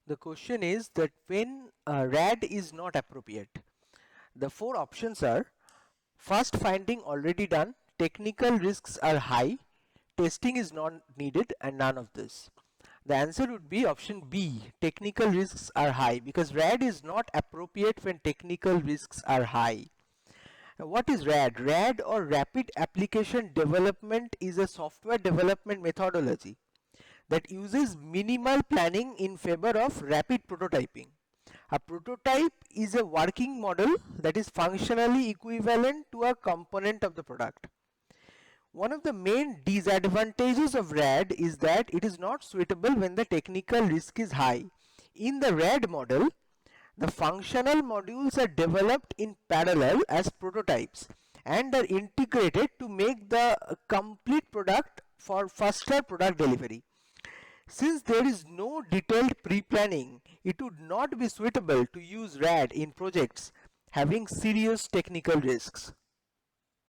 The question is that when RAD is not appropriate, the four options are: first finding already done, technical risks are high, testing is not needed, and none of this. The answer would be option B, technical risks are high, because RAD is not appropriate when technical risks are high. Now, what is RAD? RAD, or Rapid Application Development, is a software development methodology that uses minimal planning in favor of rapid prototyping. A prototype is a working model that is functionally equivalent to a component of the product. One of the main disadvantages of RAD is that it is not suitable when the technical risk is high. In the RAD model, the functional modules are developed in parallel as prototypes and are integrated to make the complete product for faster product delivery. Since there is no detailed pre-planning, it would not be suitable to use RAD in projects having serious technical risks.